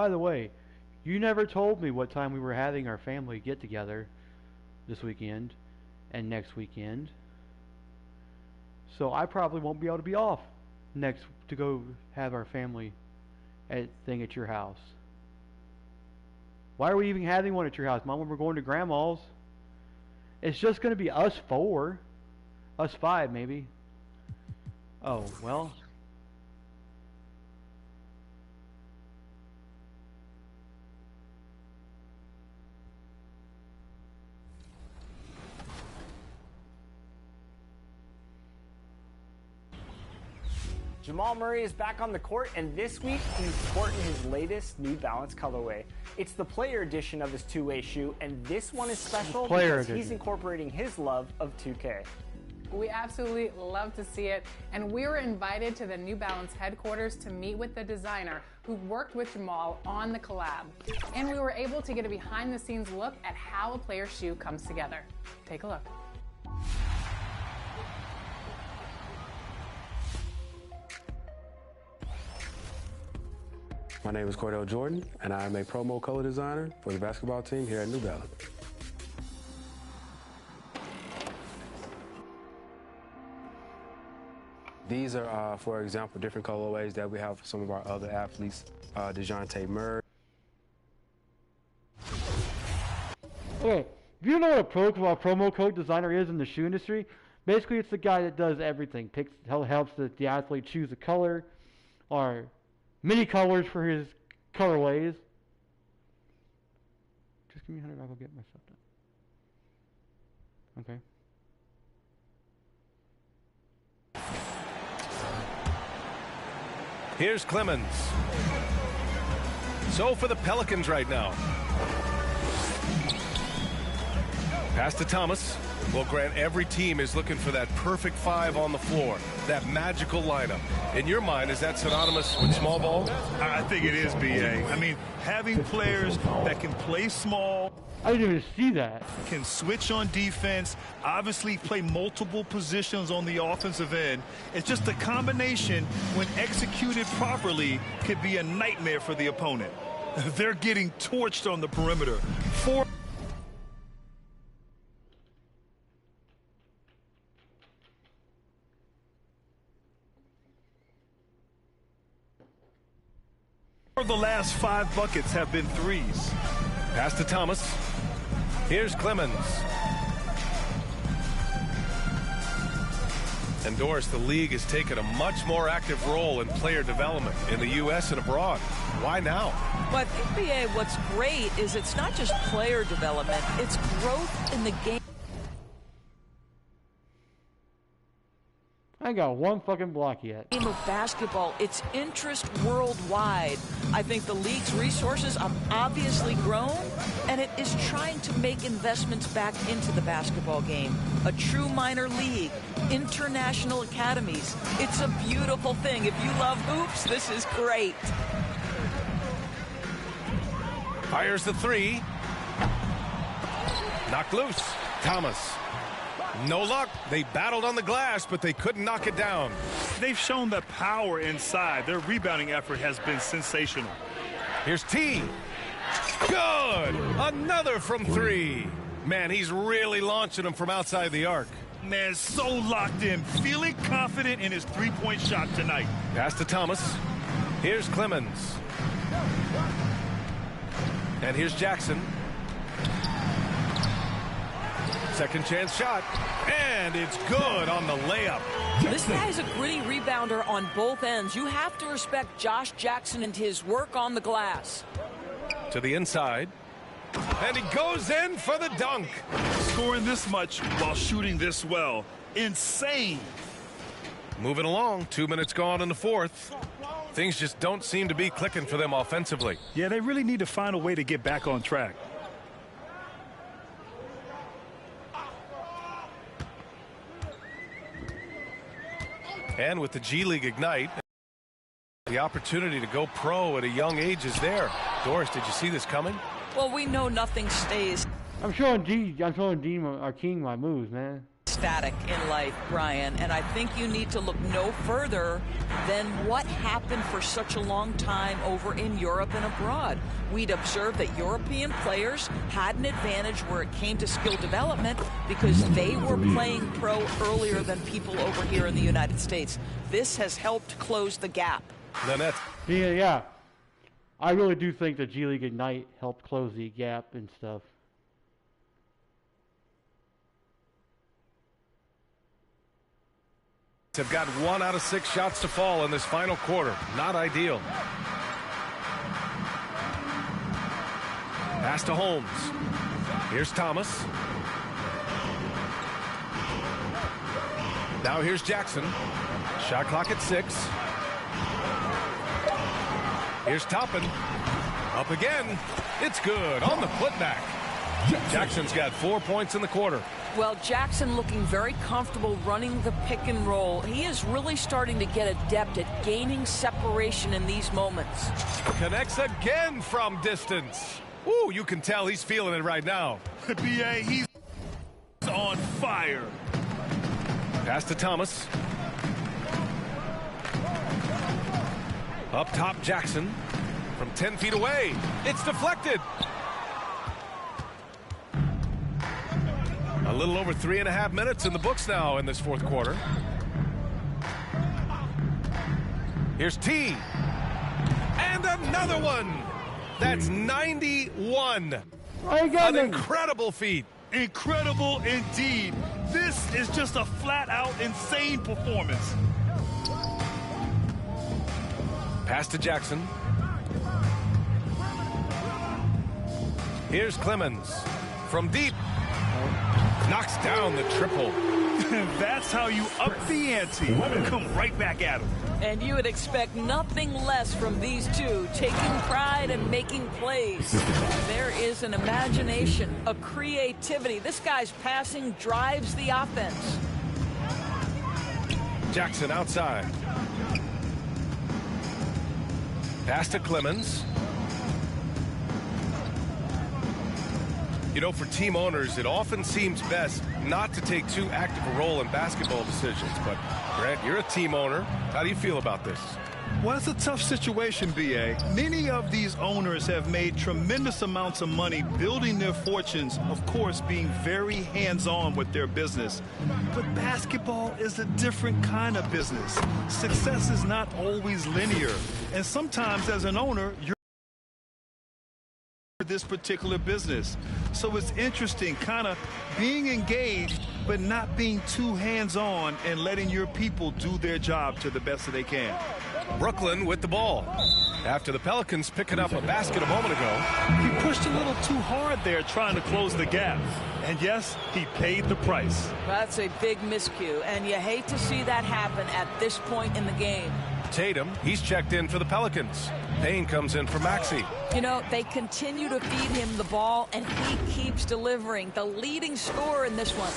By the way, you never told me what time we were having our family get together this weekend and next weekend. So I probably won't be able to be off next to go have our family thing at your house. Why are we even having one at your house, Mom, when we're going to Grandma's? It's just going to be us four. Us five, maybe. Oh, well. Jamal Murray is back on the court, and this week he's sporting his latest New Balance colorway. It's the player edition of his two-way shoe, and this one is special because he's incorporating his love of 2K. We absolutely love to see it, and we were invited to the New Balance headquarters to meet with the designer who worked with Jamal on the collab. And we were able to get a behind-the-scenes look at how a player's shoe comes together. Take a look. My name is Cordell Jordan, and I am a promo color designer for the basketball team here at New Balance. These are, for example, different colorways that we have for some of our other athletes, DeJounte Murray. Okay, if you don't know what a promo code designer is in the shoe industry, basically it's the guy that does everything. Helps the athlete choose a color, or many colors for his colorways. Just give me 100, I'll go get my stuff done. Okay. Here's Clemens. So for the Pelicans right now. Pass to Thomas. Well, Grant, every team is looking for that perfect five on the floor, that magical lineup. In your mind, is that synonymous with small ball? I think it is, B.A. I mean, having players that can play small. I didn't even see that. Can switch on defense, obviously play multiple positions on the offensive end. It's just a combination, when executed properly, could be a nightmare for the opponent. They're getting torched on the perimeter. For the last 5 buckets have been threes. Pass to Thomas. Here's Clemens. And Doris, the league has taken a much more active role in player development in the U.S. and abroad. Why now? Well, I think, BA, what's great is it's not just player development, it's growth in the game. I got one fucking block yet. Game of basketball, its interest worldwide. I think the league's resources have obviously grown, and it is trying to make investments back into the basketball game. A true minor league, international academies. It's a beautiful thing. If you love hoops, this is great. Fires the three. Knocked loose. Thomas. No luck. They battled on the glass, but they couldn't knock it down. They've shown the power inside. Their rebounding effort has been sensational. Here's T. Good. Another from three. Man, he's really launching them from outside the arc. Man, so locked in, feeling confident in his three-point shot tonight. Pass to Thomas. Here's Clemens. And here's Jackson. Second chance shot, and it's good on the layup. This guy's a gritty rebounder on both ends. You have to respect Josh Jackson and his work on the glass. To the inside, and he goes in for the dunk. Scoring this much while shooting this well. Insane. Moving along, 2 minutes gone in the fourth. Things just don't seem to be clicking for them offensively. Yeah, they really need to find a way to get back on track. And with the G League Ignite, the opportunity to go pro at a young age is there. Doris, did you see this coming? Well, we know nothing stays. I'm showing Dean our king my moves, man. static in life, Brian, and I think you need to look no further than what happened for such a long time over in Europe and abroad. We'd observed that European players had an advantage where it came to skill development because they were playing pro earlier than people over here in the United States. This has helped close the gap. Nanette. Yeah. I really do think the G League Ignite helped close the gap and stuff. Have got 1 out of 6 shots to fall in this final quarter. Not ideal. Pass to Holmes. Here's Thomas. Now here's Jackson. Shot clock at 6. Here's Toppin. Up again. It's good on the putback. Jackson's got 4 points in the quarter. Well, Jackson looking very comfortable running the pick and roll. He is really starting to get adept at gaining separation in these moments. Connects again from distance. Ooh, you can tell he's feeling it right now. BA, he's on fire. Pass to Thomas. Up top, Jackson. From 10 feet away. It's deflected. A little over 3.5 minutes in the books now in this fourth quarter. Here's T. And another one. That's 91. An incredible feat. Incredible indeed. This is just a flat-out insane performance. Pass to Jackson. Here's Clemens. From deep. Knocks down the triple. That's how you up the ante. Come right back at him. And you would expect nothing less from these two, taking pride and making plays. There is an imagination, a creativity. This guy's passing drives the offense. Jackson outside. Pass to Clemens. You know, for team owners, it often seems best not to take too active a role in basketball decisions. But, Grant, you're a team owner. How do you feel about this? Well, it's a tough situation, B.A. Many of these owners have made tremendous amounts of money building their fortunes, of course, being very hands-on with their business. But basketball is a different kind of business. Success is not always linear. And sometimes, as an owner, you're this particular business. So it's interesting kind of being engaged but not being too hands-on and letting your people do their job to the best that they can. Brooklyn with the ball. After the Pelicans picking up a basket a moment ago. He pushed a little too hard there trying to close the gap. And yes, he paid the price. That's a big miscue, and you hate to see that happen at this point in the game. Tatum, he's checked in for the Pelicans. Payne comes in for Maxey. You know, they continue to feed him the ball, and he keeps delivering. The leading scorer in this one.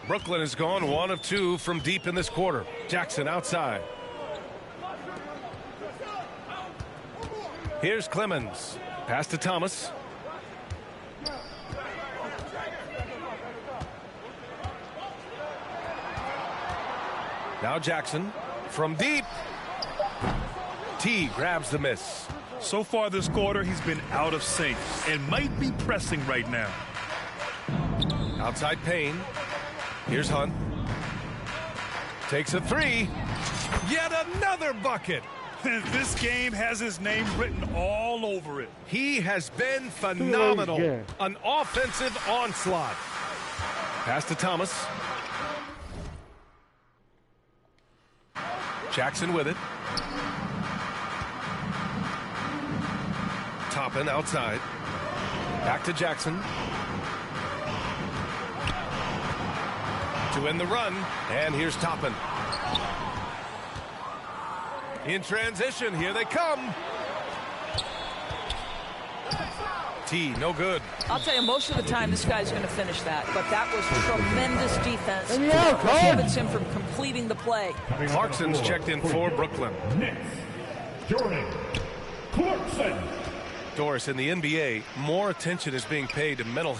Brooklyn has gone 1 of 2 from deep in this quarter. Jackson outside. Here's Clemens. Pass to Thomas. Now Jackson from deep. T grabs the miss. So far this quarter, he's been out of sync and might be pressing right now. Outside Payne. Here's Hunt. Takes a 3. Yet another bucket. This game has his name written all over it. He has been phenomenal. An offensive onslaught. Pass to Thomas. Jackson with it. Toppin outside. Back to Jackson. To end the run. And here's Toppin. In transition, here they come. T, no good. I'll tell you, most of the time this guy's going to finish that, but that was tremendous defense. Prohibits him from completing the play. Clarkson's checked in for Brooklyn. Jordan Clarkson. Doris, in the NBA, more attention is being paid to mental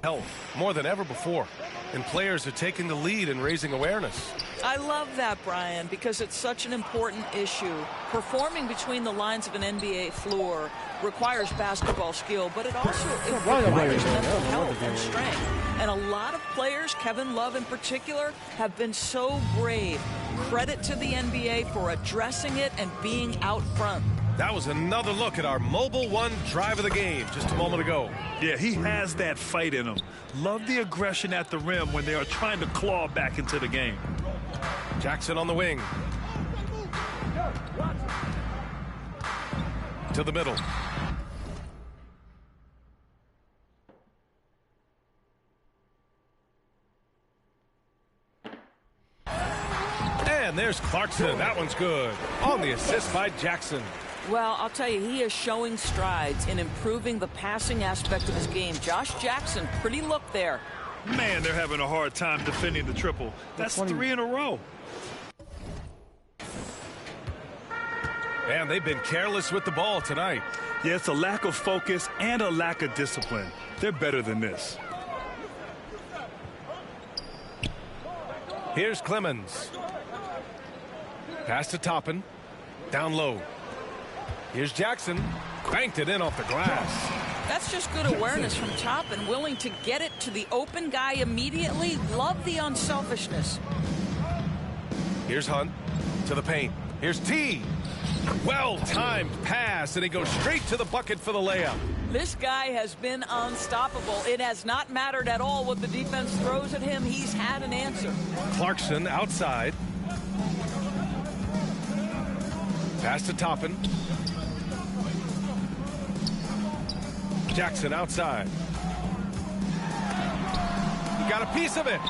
health more than ever before. and players are taking the lead and raising awareness. I love that, Brian, because it's such an important issue. Performing between the lines of an NBA floor requires basketball skill, but it also requires mental health and strength. And a lot of players, Kevin Love in particular, have been so brave. Credit to the NBA for addressing it and being out front. That was another look at our Mobile One drive of the game just a moment ago. Yeah, he has that fight in him. Love the aggression at the rim when they are trying to claw back into the game. Jackson on the wing. To the middle. And there's Clarkson. That one's good. On the assist by Jackson. Well, I'll tell you, he is showing strides in improving the passing aspect of his game. Josh Jackson, pretty look there. Man, they're having a hard time defending the triple. That's 3 in a row. And they've been careless with the ball tonight. Yeah, it's a lack of focus and a lack of discipline. They're better than this. Here's Clemens. Pass to Toppin. Down low. Here's Jackson. Banked it in off the glass. That's just good awareness from Toppin, willing to get it to the open guy immediately. Love the unselfishness. Here's Hunt to the paint. Here's T. Well-timed pass, and he goes straight to the bucket for the layup. This guy has been unstoppable. It has not mattered at all what the defense throws at him. He's had an answer. Clarkson outside. Pass to Toppin. Jackson outside. He got a piece of it.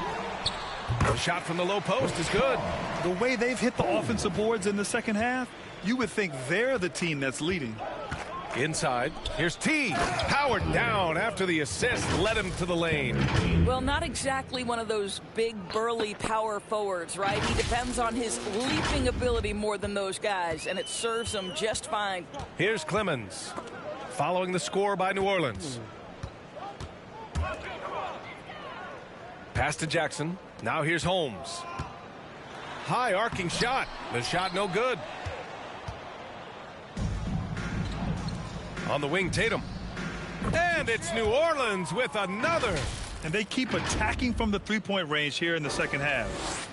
The shot from the low post is good. The way they've hit the offensive boards in the second half, you would think they're the team that's leading. Inside. Here's T. Powered down after the assist led him to the lane. Well, not exactly one of those big, burly power forwards, right? He depends on his leaping ability more than those guys, and it serves him just fine. Here's Clemens. Following the score by New Orleans. Pass to Jackson. Now here's Holmes. High arcing shot. The shot no good. On the wing, Tatum. And it's New Orleans with another. And they keep attacking from the three-point range here in the second half.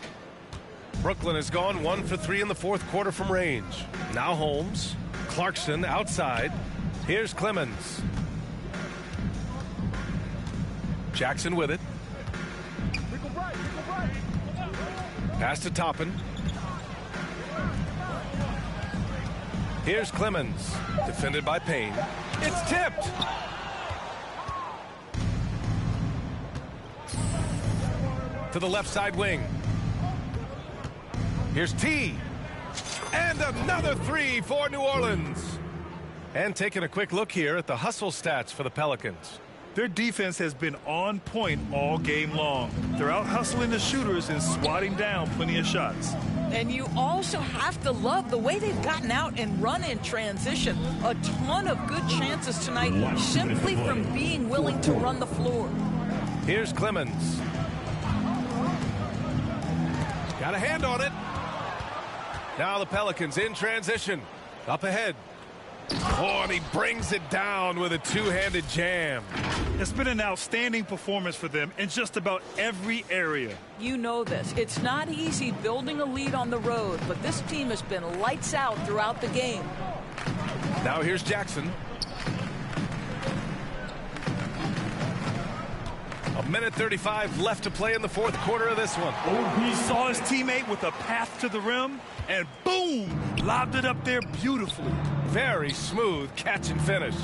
Brooklyn has gone 1 for 3 in the fourth quarter from range. Now Holmes. Clarkson outside. Here's Clemens. Jackson with it. Pass to Toppin. Here's Clemens. Defended by Payne. It's tipped. To the left side wing. Here's T. And another three for New Orleans. And taking a quick look here at the hustle stats for the Pelicans. Their defense has been on point all game long. They're out hustling the shooters and swatting down plenty of shots. And you also have to love the way they've gotten out and run in transition. A ton of good chances tonight simply from being willing to run the floor. Here's Clemens. Got a hand on it. Now the Pelicans in transition. Up ahead. Oh, and he brings it down with a two-handed jam. It's been an outstanding performance for them in just about every area. You know this. It's not easy building a lead on the road, but this team has been lights out throughout the game. Now here's Jackson. A minute 35 left to play in the fourth quarter of this one. He saw his teammate with a path to the rim, and boom, lobbed it up there beautifully. Very smooth catch and finish.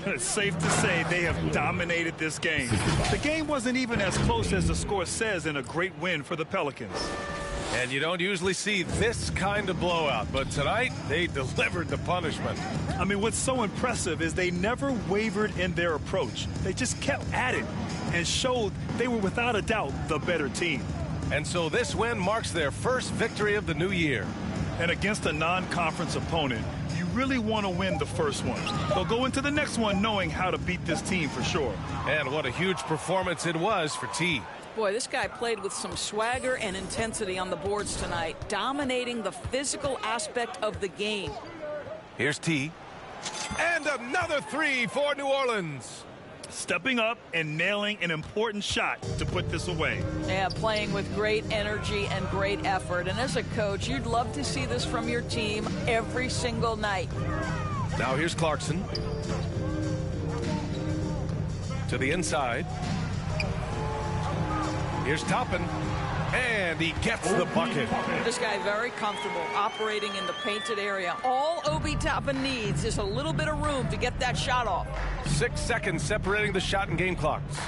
It's safe to say they have dominated this game. The game wasn't even as close as the score says in a great win for the Pelicans. And you don't usually see this kind of blowout, but tonight they delivered the punishment. I mean, what's so impressive is they never wavered in their approach. They just kept at it and showed they were without a doubt the better team. And so this win marks their first victory of the new year. And against a non-conference opponent, you really want to win the first one. They'll go into the next one knowing how to beat this team for sure. And what a huge performance it was for T. Boy, this guy played with some swagger and intensity on the boards tonight, dominating the physical aspect of the game. Here's T. And another three for New Orleans. Stepping up and nailing an important shot to put this away. Yeah, playing with great energy and great effort. And as a coach, you'd love to see this from your team every single night. Now here's Clarkson. To the inside. Here's Toppin. And he gets the bucket. This guy very comfortable operating in the painted area. All Obi Toppin needs is a little bit of room to get that shot off. 6 seconds separating the shot and game clocks.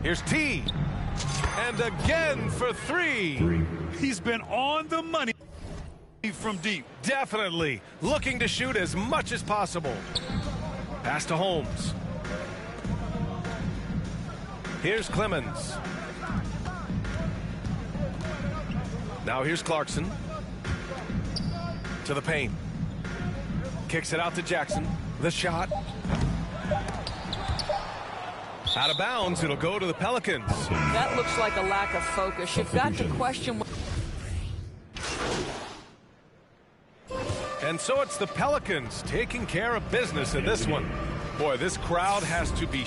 Here's T. And again for three. He's been on the money from deep. Definitely looking to shoot as much as possible. Pass to Holmes. Here's Clemens. Now here's Clarkson. To the paint. Kicks it out to Jackson. The shot. Out of bounds. It'll go to the Pelicans. That looks like a lack of focus. You've got to question. And so it's the Pelicans taking care of business in this one. Boy, this crowd has to be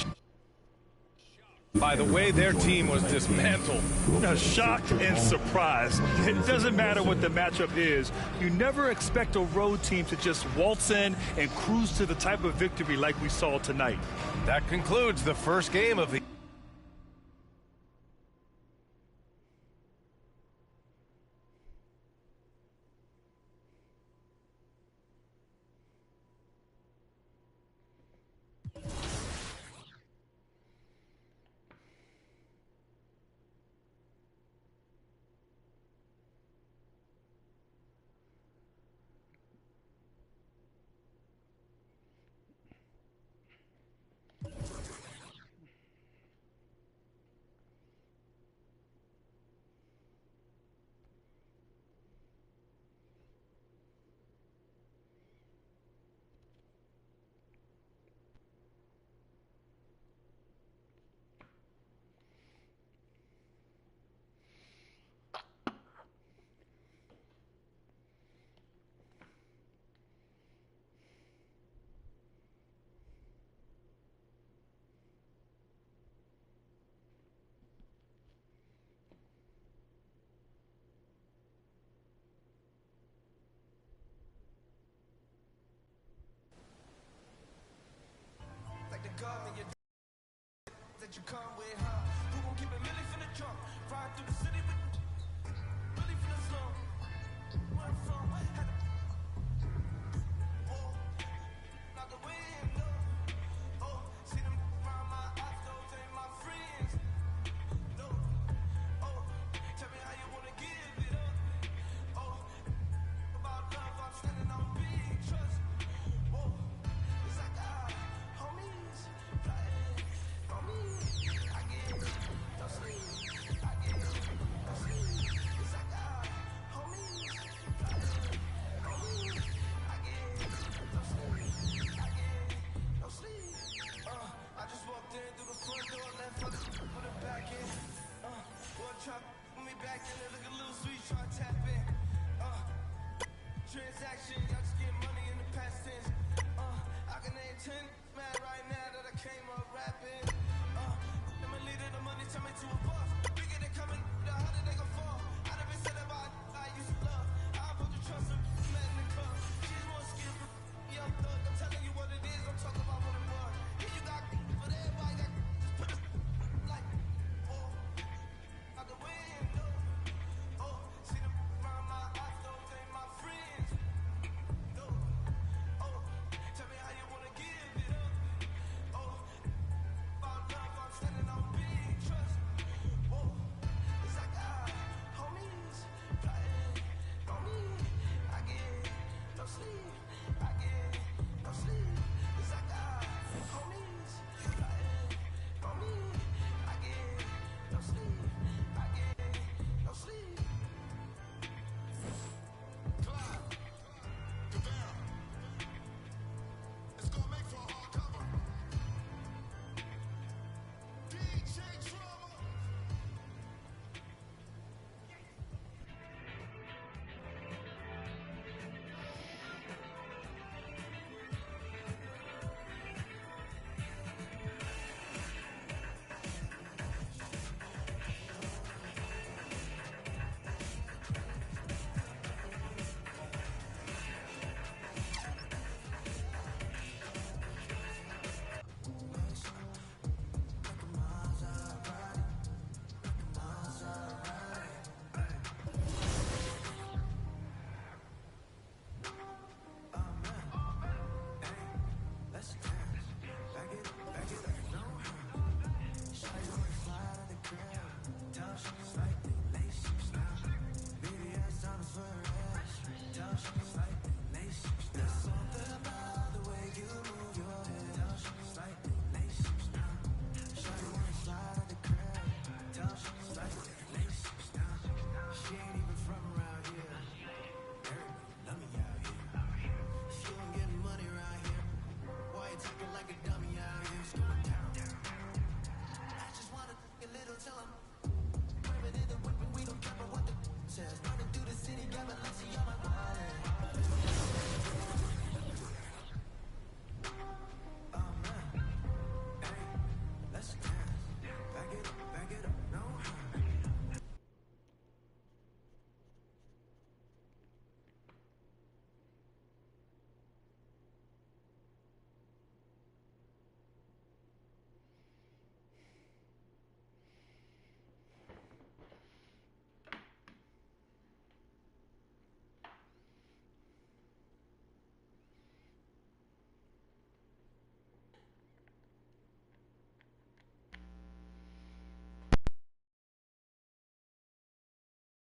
by the way their team was dismantled. Now, shocked and surprised. It doesn't matter what the matchup is. You never expect a road team to just waltz in and cruise to the type of victory like we saw tonight. That concludes the first game of the that you come with, huh? Who gon' keep it really from the jump? Ride through the city with really from the slum. Where I'm from, had to not the wind, no. Oh, see them around my eyes, those ain't my friends. No. Oh, tell me how you wanna give it up. Oh, about love, I'm standing on big trust. Whoa, it's like homies, flying on me. Transaction, y'all just get money in the past tense. I can name 10 man right now that I came up rapping. Let me lead the money, tell me to a boss. Bigger than coming, the harder they gon' fall.